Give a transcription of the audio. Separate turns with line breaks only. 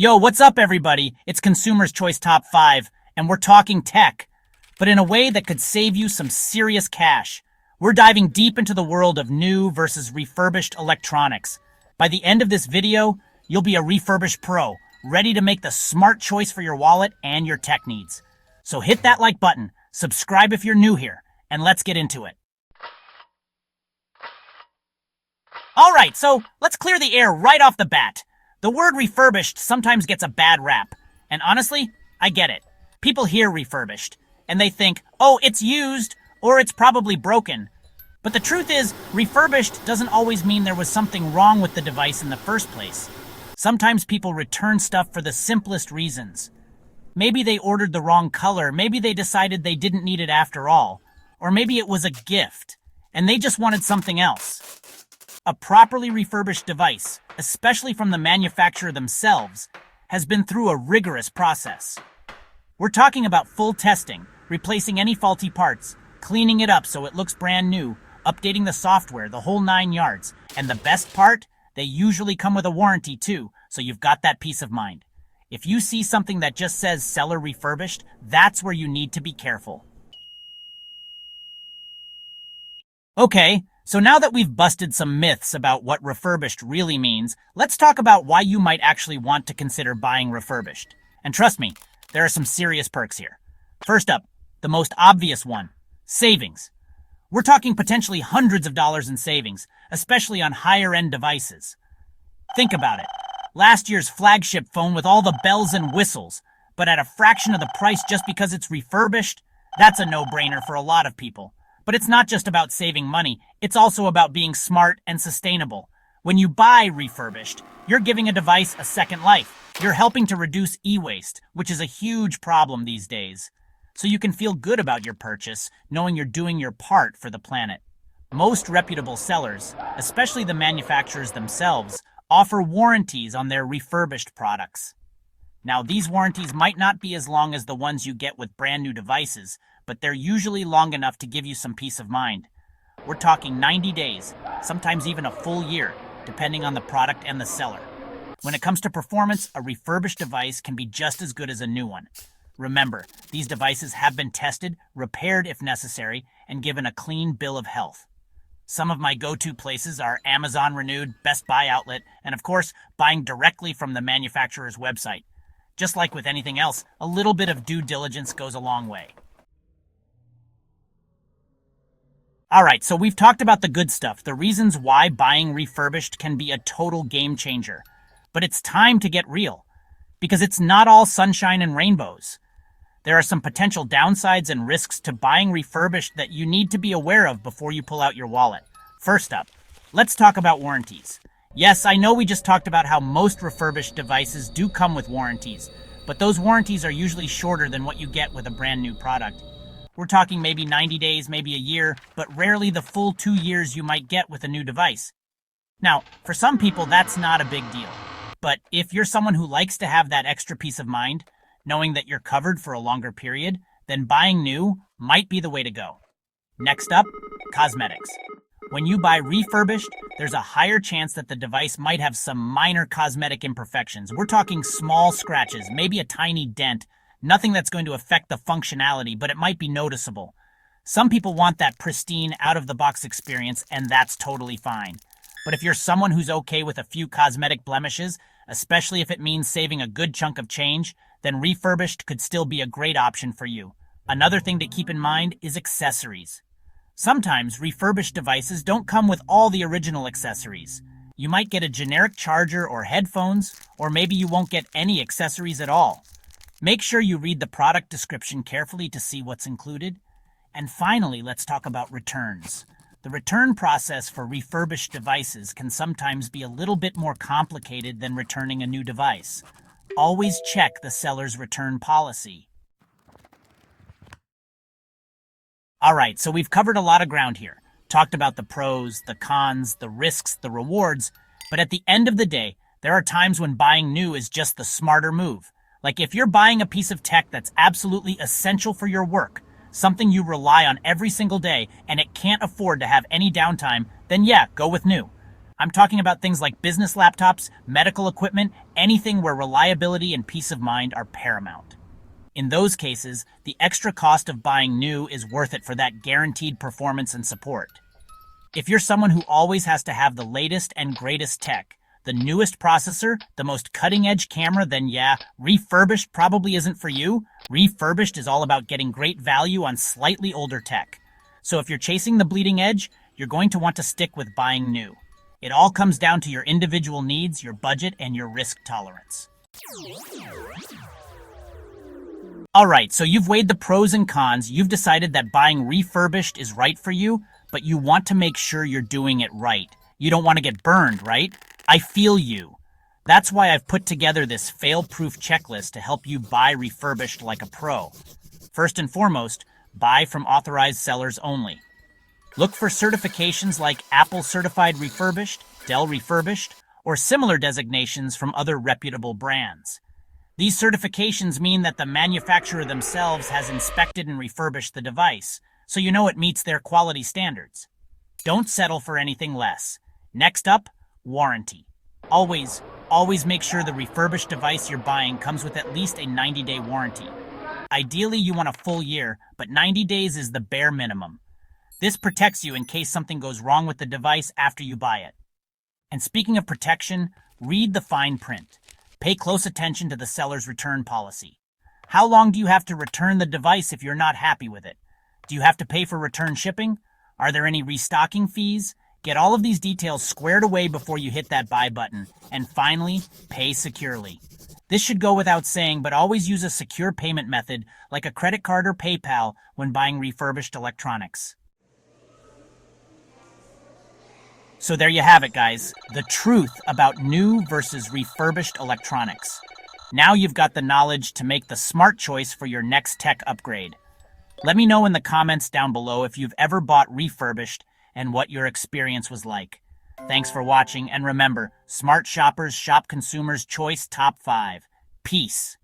Yo, what's up, everybody? It's Consumer's Choice Top 5, and we're talking tech, but in a way that could save you some serious cash. We're diving deep into the world of new versus refurbished electronics. By the end of this video, you'll be a refurbished pro, ready to make the smart choice for your wallet and your tech needs. So hit that like button, subscribe if you're new here, and let's get into it. Alright, so let's clear the air right off the bat. The word refurbished sometimes gets a bad rap, and honestly, I get it. People hear refurbished, and they think, oh, it's used, or it's probably broken. But the truth is, refurbished doesn't always mean there was something wrong with the device in the first place. Sometimes people return stuff for the simplest reasons. Maybe they ordered the wrong color, maybe they decided they didn't need it after all, or maybe it was a gift, and they just wanted something else. A properly refurbished device, especially from the manufacturer themselves, has been through a rigorous process. We're talking about full testing, replacing any faulty parts, cleaning it up so it looks brand new, updating the software, the whole 9 yards. And the best part? They usually come with a warranty too, so you've got that peace of mind. If you see something that just says seller refurbished, that's where you need to be careful. Okay, so now that we've busted some myths about what refurbished really means, let's talk about why you might actually want to consider buying refurbished. And trust me, there are some serious perks here. First up, the most obvious one, savings. We're talking potentially hundreds of dollars in savings, especially on higher-end devices. Think about it. Last year's flagship phone with all the bells and whistles, but at a fraction of the price just because it's refurbished? That's a no-brainer for a lot of people. But it's not just about saving money, it's also about being smart and sustainable. When you buy refurbished, you're giving a device a second life. You're helping to reduce e-waste, which is a huge problem these days. So you can feel good about your purchase, knowing you're doing your part for the planet. Most reputable sellers, especially the manufacturers themselves, offer warranties on their refurbished products. Now, these warranties might not be as long as the ones you get with brand new devices, but they're usually long enough to give you some peace of mind. We're talking 90 days, sometimes even a full year, depending on the product and the seller. When it comes to performance, a refurbished device can be just as good as a new one. Remember, these devices have been tested, repaired if necessary, and given a clean bill of health. Some of my go-to places are Amazon Renewed, Best Buy Outlet, and of course, buying directly from the manufacturer's website. Just like with anything else, a little bit of due diligence goes a long way. Alright, so we've talked about the good stuff, the reasons why buying refurbished can be a total game changer. But it's time to get real, because it's not all sunshine and rainbows. There are some potential downsides and risks to buying refurbished that you need to be aware of before you pull out your wallet. First up, let's talk about warranties. Yes, I know we just talked about how most refurbished devices do come with warranties, but those warranties are usually shorter than what you get with a brand new product. We're talking maybe 90 days, maybe a year, but rarely the full 2 years you might get with a new device. Now, for some people, that's not a big deal. But if you're someone who likes to have that extra peace of mind, knowing that you're covered for a longer period, then buying new might be the way to go. Next up, cosmetics. When you buy refurbished, there's a higher chance that the device might have some minor cosmetic imperfections. We're talking small scratches, maybe a tiny dent. Nothing that's going to affect the functionality, but it might be noticeable. Some people want that pristine, out-of-the-box experience, and that's totally fine. But if you're someone who's okay with a few cosmetic blemishes, especially if it means saving a good chunk of change, then refurbished could still be a great option for you. Another thing to keep in mind is accessories. Sometimes refurbished devices don't come with all the original accessories. You might get a generic charger or headphones, or maybe you won't get any accessories at all. Make sure you read the product description carefully to see what's included. And finally, let's talk about returns. The return process for refurbished devices can sometimes be a little bit more complicated than returning a new device. Always check the seller's return policy. Alright, so we've covered a lot of ground here. Talked about the pros, the cons, the risks, the rewards, but at the end of the day, there are times when buying new is just the smarter move. Like if you're buying a piece of tech that's absolutely essential for your work, something you rely on every single day, and it can't afford to have any downtime, then yeah, go with new. I'm talking about things like business laptops, medical equipment, anything where reliability and peace of mind are paramount. In those cases, the extra cost of buying new is worth it for that guaranteed performance and support. If you're someone who always has to have the latest and greatest tech, the newest processor, the most cutting-edge camera, then yeah, Refurbished probably isn't for you. Refurbished is all about getting great value on slightly older tech. So if you're chasing the bleeding edge, you're going to want to stick with buying new. It all comes down to your individual needs, your budget, and your risk tolerance. Alright, so you've weighed the pros and cons, you've decided that buying Refurbished is right for you, but you want to make sure you're doing it right. You don't want to get burned, right? I feel you. That's why I've put together this fail-proof checklist to help you buy Refurbished like a pro. First and foremost, buy from authorized sellers only. Look for certifications like Apple Certified Refurbished, Dell Refurbished, or similar designations from other reputable brands. These certifications mean that the manufacturer themselves has inspected and refurbished the device, so you know it meets their quality standards. Don't settle for anything less. Next up, warranty. Always make sure the refurbished device you're buying comes with at least a 90-day warranty. Ideally, you want a full year, but 90 days is the bare minimum. This protects you in case something goes wrong with the device after you buy it. And speaking of protection, read the fine print. Pay close attention to the seller's return policy. How long do you have to return the device if you're not happy with it? Do you have to pay for return shipping? Are there any restocking fees? Get all of these details squared away before you hit that buy button. And finally, pay securely. This should go without saying, but always use a secure payment method like a credit card or PayPal when buying refurbished electronics. So there you have it, guys. The truth about new versus refurbished electronics. Now you've got the knowledge to make the smart choice for your next tech upgrade. Let me know in the comments down below if you've ever bought refurbished and what your experience was like. Thanks for watching, and remember, smart shoppers shop consumers' choice top 5. Peace.